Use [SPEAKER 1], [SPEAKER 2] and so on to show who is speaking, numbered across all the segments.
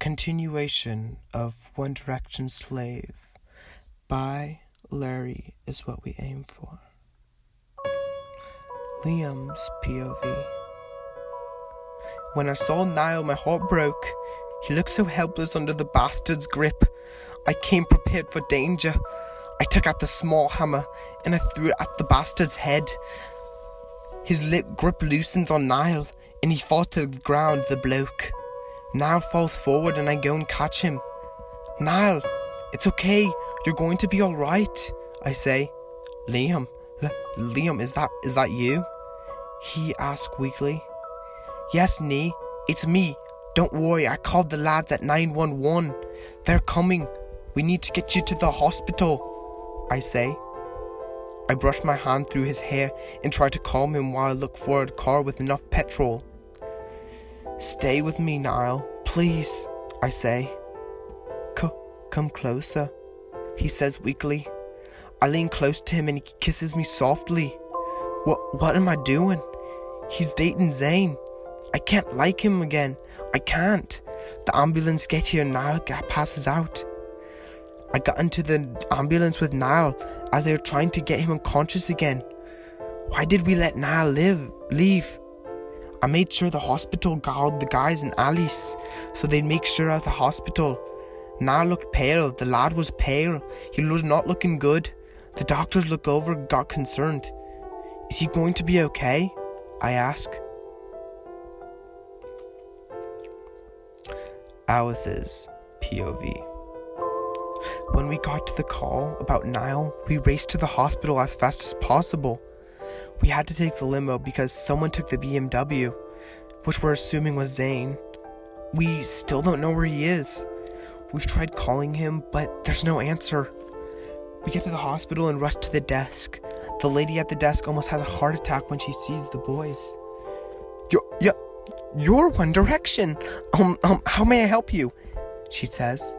[SPEAKER 1] continuation of One Direction Slave by Larry is what we aim for. Liam's POV. When I saw Niall, my heart broke. He looked so helpless under the bastard's grip. I came prepared for danger. I took out the small hammer and I threw it at the bastard's head. His lip grip loosens on Niall and he falls to the ground, the bloke. Niall falls forward and I go and catch him. Niall, it's okay. You're going to be alright, I say. Liam, is that you? He asks weakly. Yes, Nee, it's me. Don't worry, I called the lads at 911. They're coming. We need to get you to the hospital, I say. I brush my hand through his hair and try to calm him while I look for a car with enough petrol. Stay with me, Niall, please, I say. Come closer, he says weakly. I lean close to him and he kisses me softly. What am I doing? He's dating Zane. I can't like him again. I can't. The ambulance gets here and Niall passes out. I got into the ambulance with Niall as they were trying to get him unconscious again. Why did we let Niall leave? I made sure the hospital called the guys and Alice so they'd make sure at the hospital. Niall looked pale. The lad was pale. He was not looking good. The doctors looked over and got concerned. Is he going to be okay? I ask. Alice's POV. When we got to the call about Niall, we raced to the hospital as fast as possible. We had to take the limo because someone took the BMW, which we're assuming was Zane. We still don't know where he is. We've tried calling him, but there's no answer. We get to the hospital and rush to the desk. The lady at the desk almost has a heart attack when she sees the boys. You're One Direction. How may I help you? She says.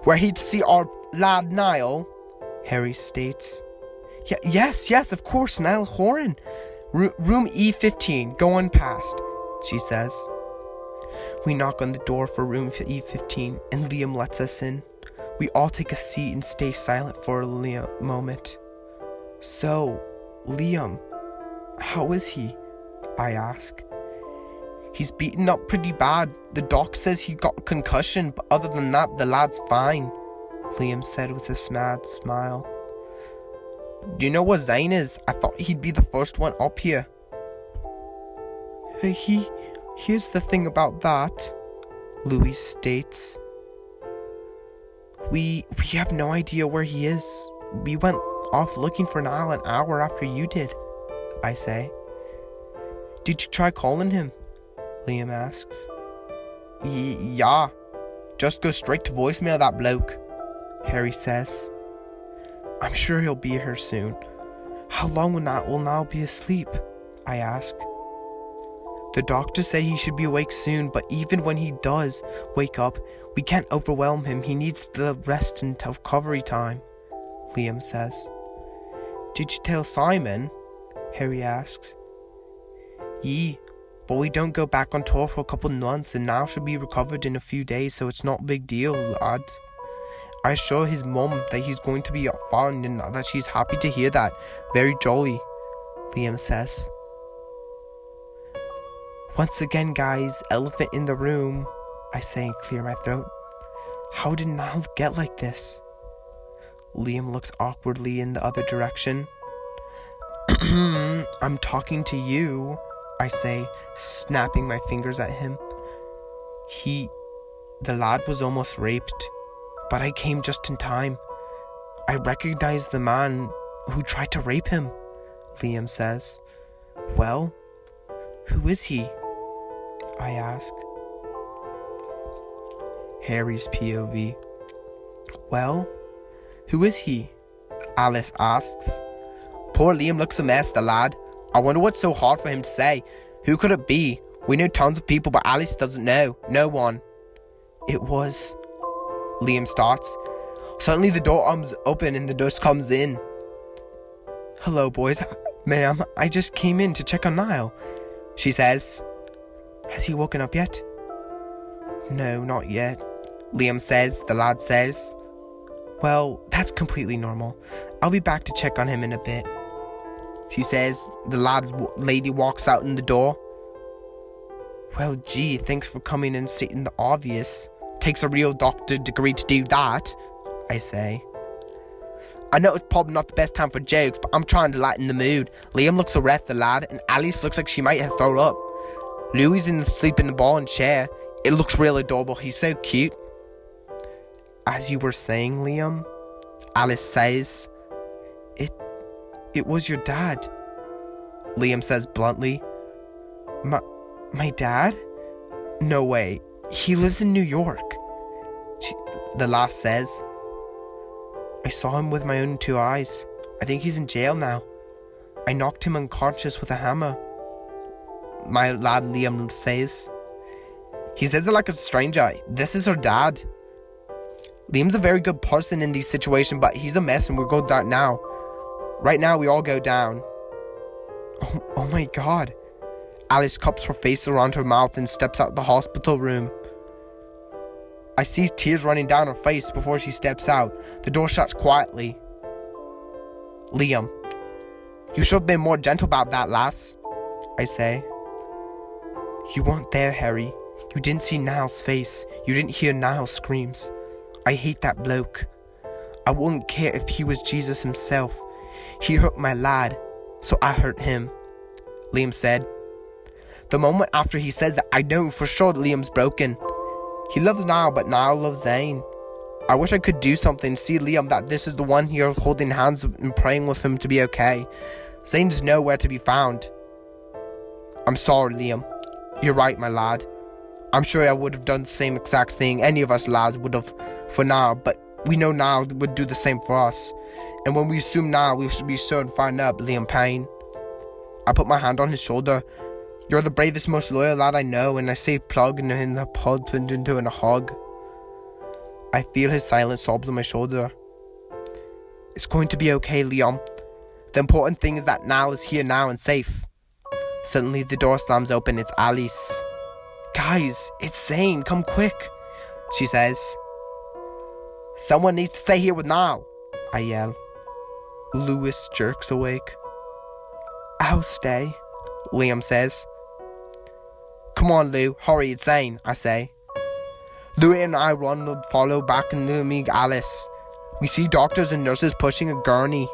[SPEAKER 1] We're here to see our lad Niall, Harry states. Yes, of course, Niall Horan. Room E15, go on past, she says. We knock on the door for room E15 and Liam lets us in. We all take a seat and stay silent for a moment. So, Liam, how is he? I ask. He's beaten up pretty bad. The doc says he got a concussion, but other than that, the lad's fine, Liam said with a sad smile. Do you know what Zane is? I thought he'd be the first one up here. Here's the thing about that, Louis states. We have no idea where he is. We went off looking for Niall an hour after you did, I say. Did you try calling him? Liam asks. Yeah, just go straight to voicemail, that bloke, Harry says. I'm sure he'll be here soon. How long will Niall be asleep? I ask. The doctor said he should be awake soon, but even when he does wake up, we can't overwhelm him. He needs the rest and recovery time, Liam says. Did you tell Simon? Harry asks. Yee, but we don't go back on tour for a couple of months and Niall should be recovered in a few days, so it's not a big deal, lad. I assure his mum that he's going to be fine and that she's happy to hear that. Very jolly, Liam says. Once again, guys, elephant in the room, I say and clear my throat. How did Niall get like this? Liam looks awkwardly in the other direction. I'm talking to you, I say, snapping my fingers at him. The lad was almost raped, but I came just in time. I recognized the man who tried to rape him, Liam says. Well, who is he? I ask. Harry's POV. Well, who is he? Alice asks. Poor Liam looks a mess, the lad. I wonder what's so hard for him to say. Who could it be? We know tons of people, but Alice doesn't know. No one. It was... Liam starts. Suddenly the door arms open and the nurse comes in. Hello, boys. Ma'am, I just came in to check on Niall, she says. Has he woken up yet? No, not yet, Liam says, the lad says. Well, that's completely normal. I'll be back to check on him in a bit, she says. The lady walks out in the door. Well, gee, thanks for coming and stating the obvious. Takes a real doctor degree to do that, I say. I know it's probably not the best time for jokes, but I'm trying to lighten the mood. Liam looks so at the lad, and Alice looks like she might have thrown up. Louis is asleep in the ball and chair. It looks real adorable. He's so cute. As you were saying, Liam, Alice says, It was your dad, Liam says bluntly. My dad? No way. He lives in New York, the lass says. I saw him with my own 2 eyes. I think he's in jail now. I knocked him unconscious with a hammer, my lad Liam says. He says it like a stranger. This is her dad. Liam's a very good person in these situations, but he's a mess and we'll go down now. Right now, we all go down. Oh my god. Alice cups her face around her mouth and steps out the hospital room. I see tears running down her face before she steps out. The door shuts quietly. Liam, you should have been more gentle about that, lass, I say. You weren't there, Harry. You didn't see Niall's face. You didn't hear Niall's screams. I hate that bloke. I wouldn't care if he was Jesus himself. He hurt my lad, so I hurt him, Liam said. The moment after he says that, I know for sure that Liam's broken. He loves Niall, but Niall loves Zane. I wish I could do something, see Liam that this is the one here holding hands and praying with him to be okay. Zane's nowhere to be found. I'm sorry, Liam. You're right, my lad. I'm sure I would have done the same exact thing any of us lads would have for Niall, but we know Niall would do the same for us. And when we assume Niall, we should be sure to find out Liam Payne. I put my hand on his shoulder. You're the bravest, most loyal lad I know, and I say plug and in the pod turned into a hug. I feel his silent sobs on my shoulder. It's going to be okay, Liam. The important thing is that Niall is here now and safe. Suddenly the door slams open. It's Alice. Guys, it's Zane. Come quick, she says. Someone needs to stay here with Niall, I yell. Louis jerks awake. I'll stay, Liam says. Come on, Lou, hurry, it's Zane, I say. Louis and I run and follow back into me, Alice. We see doctors and nurses pushing a gurney.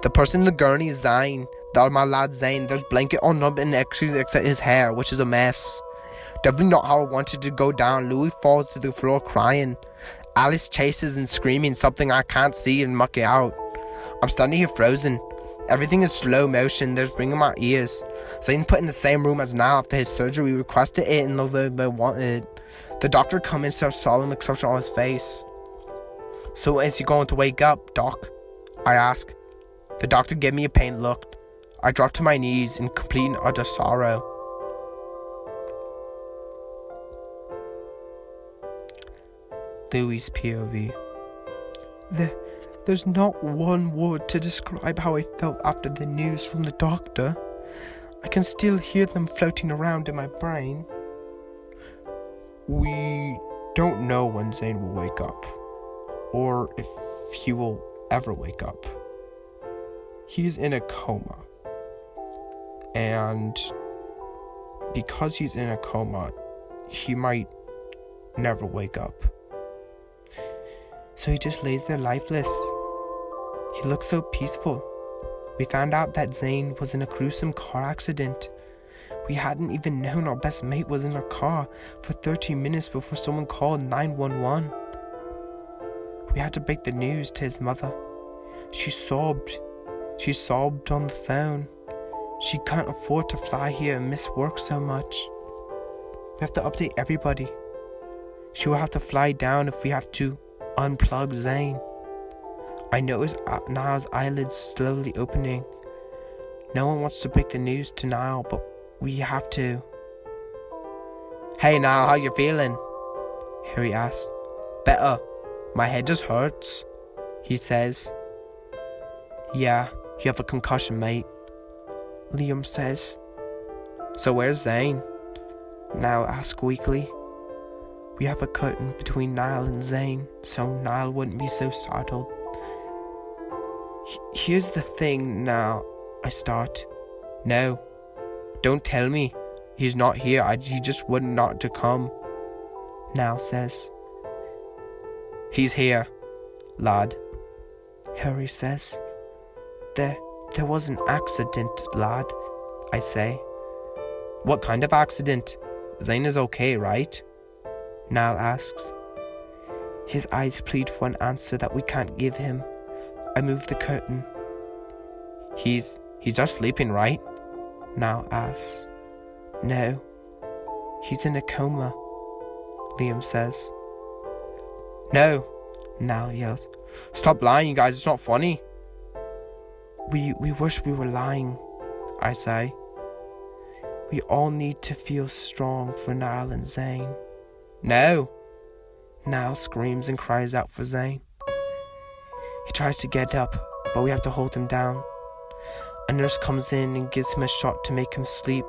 [SPEAKER 1] The person in the gurney is Zane, my lad Zane. There's blanket on him and except his hair, which is a mess. Definitely not how I wanted to go down. Louis falls to the floor crying. Alice chases and screaming something I can't see and muck it out. I'm standing here frozen. Everything is slow motion. There's ringing in my ears. Zane put in the same room as now after his surgery. We requested it and they wanted it. The doctor come in, starts solemn expression on his face. So is he going to wake up, Doc? I ask. The doctor gave me a pained look. I dropped to my knees in complete and utter sorrow. Louis' POV. There's not one word to describe how I felt after the news from the doctor. I can still hear them floating around in my brain. We don't know when Zane will wake up, or if he will ever wake up. He's in a coma, and because he's in a coma, he might never wake up. So he just lays there lifeless. He looks so peaceful. We found out that Zane was in a gruesome car accident. We hadn't even known our best mate was in our car for 13 minutes before someone called 911. We had to break the news to his mother. She sobbed. She sobbed on the phone. She can't afford to fly here and miss work so much. We have to update everybody. She will have to fly down if we have to unplug Zane. I notice Niall's eyelids slowly opening. No one wants to break the news to Niall, but we have to. Hey Niall, how you feeling? Harry asks. Better. My head just hurts, he says. Yeah, you have a concussion, mate, Liam says. So where's Zane? Niall asks weakly. We have a curtain between Niall and Zane, so Niall wouldn't be so startled. Here's the thing now, I start. No, don't tell me. He's not here. He just wouldn't not to come. Niall says. He's here, lad. Harry says. There was an accident, lad, I say. What kind of accident? Zane is okay, right? Niall asks. His eyes plead for an answer that we can't give him. I move the curtain. He's just sleeping, right? Niall asks. No, he's in a coma, Liam says. No, Niall yells. Stop lying, you guys, it's not funny. We wish we were lying, I say. We all need to feel strong for Niall and Zane. No! Niall screams and cries out for Zane. He tries to get up, but we have to hold him down. A nurse comes in and gives him a shot to make him sleep.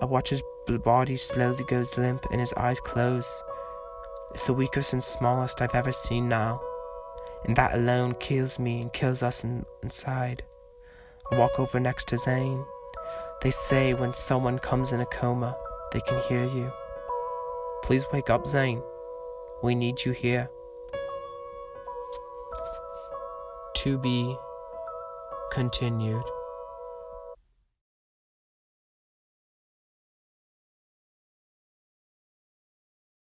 [SPEAKER 1] I watch his body slowly goes limp and his eyes close. It's the weakest and smallest I've ever seen now, and that alone kills me and kills us inside. I walk over next to Zane. They say when someone comes in a coma, they can hear you. Please wake up, Zane. We need you here. To be continued.